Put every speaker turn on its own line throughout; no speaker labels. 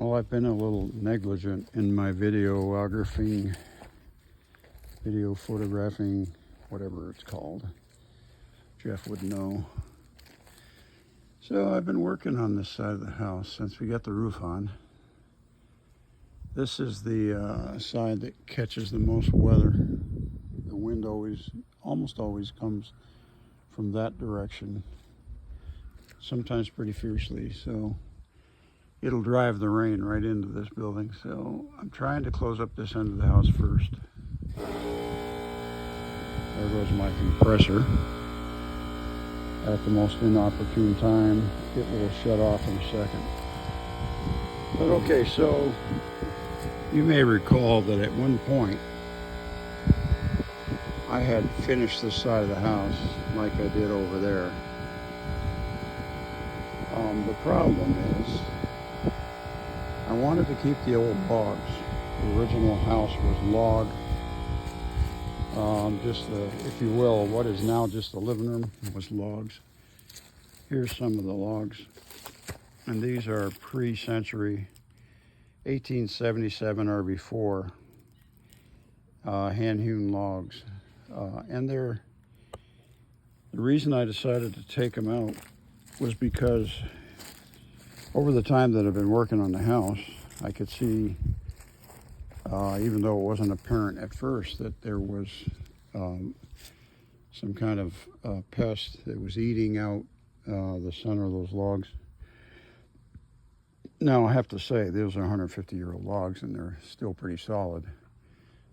Well, I've been a little negligent in my videographing, video photographing, whatever it's called. Jeff would know. So I've been working on this side of the house since we got the roof on. This is the side that catches the most weather. The wind almost always comes from that direction, sometimes pretty fiercely. So it'll drive the rain right into this building. So I'm trying to close up this end of the house first. There goes my compressor. At the most inopportune time, it will shut off in a second. But okay, so you may recall that at one point I had finished this side of the house like I did over there. The problem is I wanted to keep the old logs. The original house was log. If you will, what is now just the living room was logs. Here's some of the logs. And these are pre-century 1877 or before hand-hewn logs. And the reason I decided to take them out was because over the time that I've been working on the house, I could see, even though it wasn't apparent at first, that there was some kind of pest that was eating out the center of those logs. Now, I have to say, those are 150-year-old logs, and they're still pretty solid.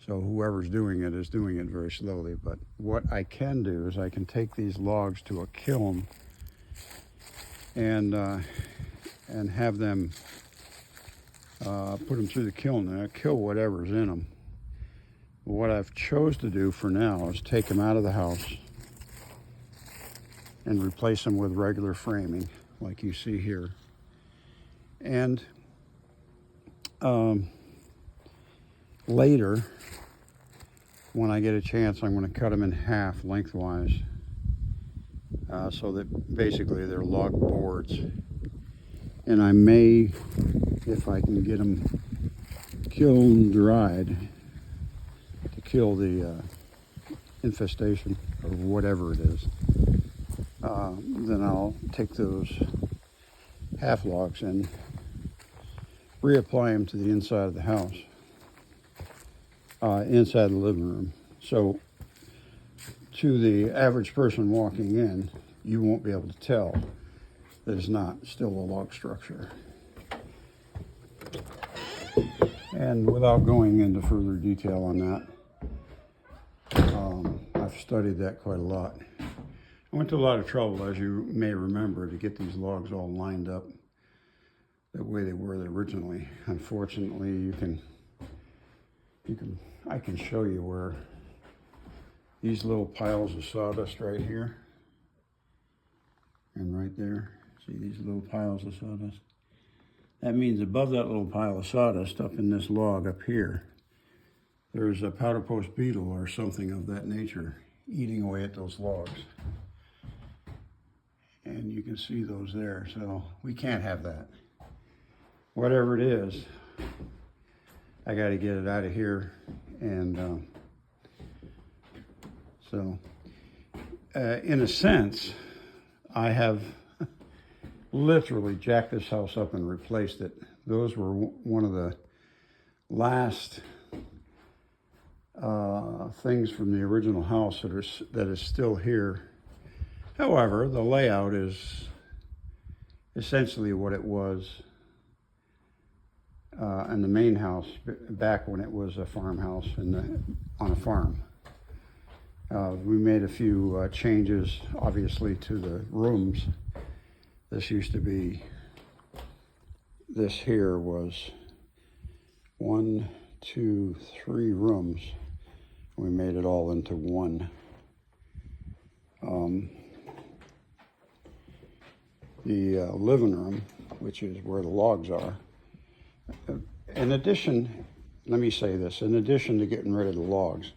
So whoever's doing it is doing it very slowly. But what I can do is I can take these logs to a kiln and have them put them through the kiln and kill whatever's in them. What I've chose to do for now is take them out of the house and replace them with regular framing, like you see here. And later, when I get a chance, I'm going to cut them in half lengthwise, so that basically they're log boards. And I may, if I can get them kiln dried, to kill the infestation or whatever it is, then I'll take those half logs and reapply them to the inside of the house, inside the living room. So to the average person walking in, you won't be able to tell that it's not still a log structure. And without going into further detail on that, I've studied that quite a lot. I went to a lot of trouble, as you may remember, to get these logs all lined up the way they were originally. Unfortunately, I can show you where these little piles of sawdust right here and right there. See these little piles of sawdust? That means above that little pile of sawdust up in this log up here, there's a powder post beetle or something of that nature eating away at those logs. And you can see those there, so we can't have that. Whatever it is, I got to get it out of here. And so, in a sense, I have literally jacked this house up and replaced it. Those were one of the last things from the original house that is still here. However, the layout is essentially what it was in the main house back when it was a farmhouse on a farm. We made a few changes, obviously, to the rooms. This here was 1, 2, 3 rooms. We made it all into one. The living room, which is where the logs are. In addition, let me say this, in addition to getting rid of the logs,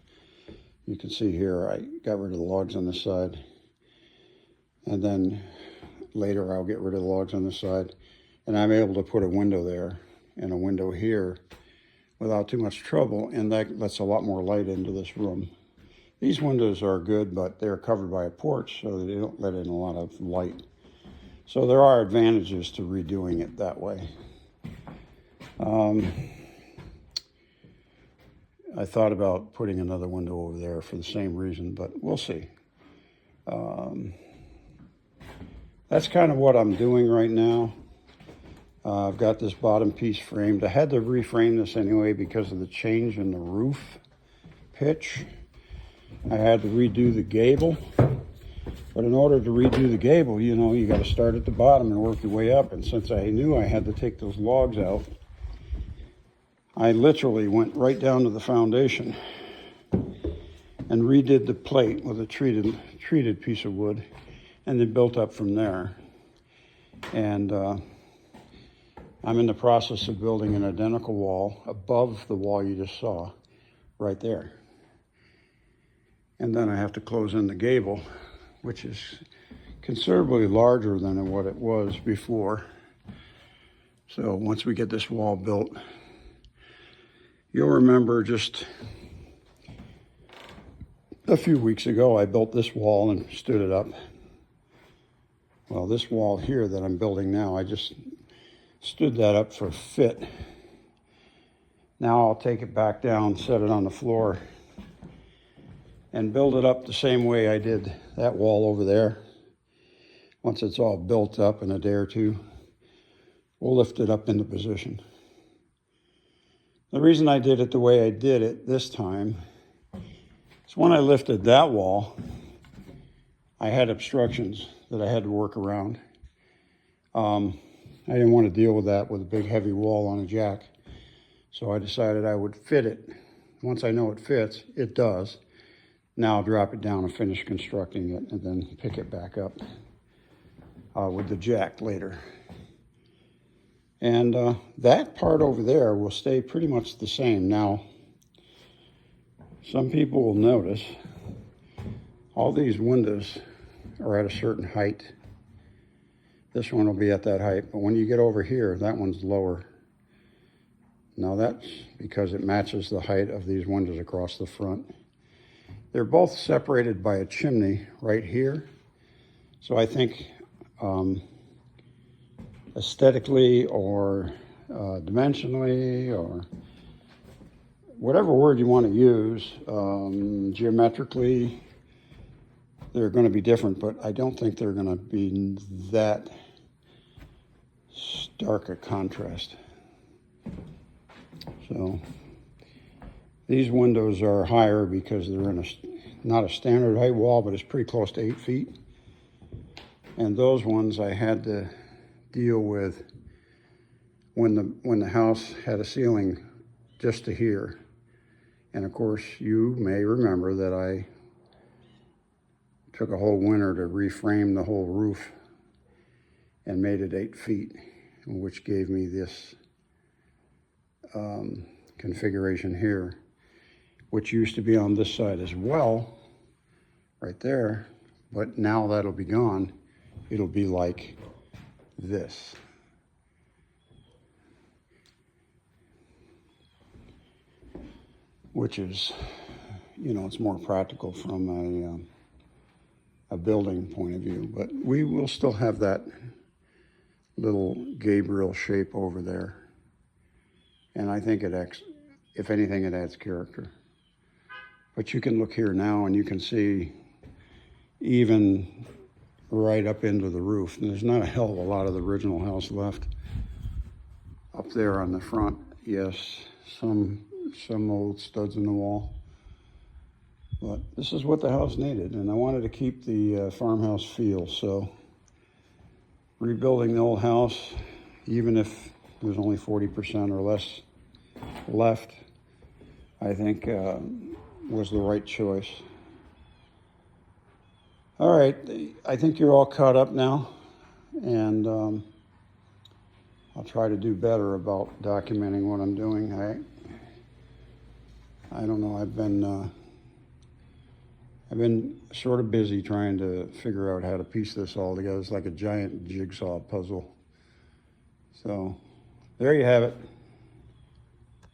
you can see here I got rid of the logs on this side, and then later I'll get rid of the logs on this side, and I'm able to put a window there and a window here without too much trouble, and that lets a lot more light into this room. These windows are good, but they're covered by a porch, so they don't let in a lot of light. So there are advantages to redoing it that way. I thought about putting another window over there for the same reason, but we'll see. That's kind of what I'm doing right now. I've got this bottom piece framed. I had to reframe this anyway because of the change in the roof pitch. I had to redo the gable. But in order to redo the gable, you know, you got to start at the bottom and work your way up. And since I knew I had to take those logs out, I literally went right down to the foundation and redid the plate with a treated piece of wood, and then built up from there. And I'm in the process of building an identical wall above the wall you just saw, right there. And then I have to close in the gable, which is considerably larger than what it was before. So once we get this wall built, you'll remember just a few weeks ago, I built this wall and stood it up. Well, this wall here that I'm building now, I just stood that up for fit. Now I'll take it back down, set it on the floor, and build it up the same way I did that wall over there. Once it's all built up in a day or two, we'll lift it up into position. The reason I did it the way I did it this time is when I lifted that wall, I had obstructions that I had to work around. I didn't want to deal with that with a big heavy wall on a jack. So I decided I would fit it. Once I know it fits, it does. Now I'll drop it down and finish constructing it and then pick it back up with the jack later. And that part over there will stay pretty much the same. Now, some people will notice all these windows are at a certain height. This one will be at that height, but when you get over here, that one's lower. Now that's because it matches the height of these windows across the front. They're both separated by a chimney right here. So I think aesthetically or dimensionally or whatever word you want to use, geometrically, they're going to be different, but I don't think they're going to be that stark a contrast. So these windows are higher because they're in not a standard height wall, but it's pretty close to 8 feet. And those ones I had to deal with when the house had a ceiling just to here. And of course, you may remember that I took a whole winter to reframe the whole roof and made it 8 feet, which gave me this configuration here, which used to be on this side as well, right there, but now that'll be gone. It'll be like this. Which is, you know, it's more practical from a building point of view, but we will still have that little Gabriel shape over there. And I think if anything, it adds character. But you can look here now and you can see even right up into the roof. And there's not a hell of a lot of the original house left. Up there on the front, yes, some old studs in the wall. But this is what the house needed, and I wanted to keep the farmhouse feel, so rebuilding the old house, even if there's only 40% or less left, I think was the right choice. All right, I think you're all caught up now, and I'll try to do better about documenting what I'm doing. I don't know, I've been sort of busy trying to figure out how to piece this all together. It's like a giant jigsaw puzzle. So there you have it.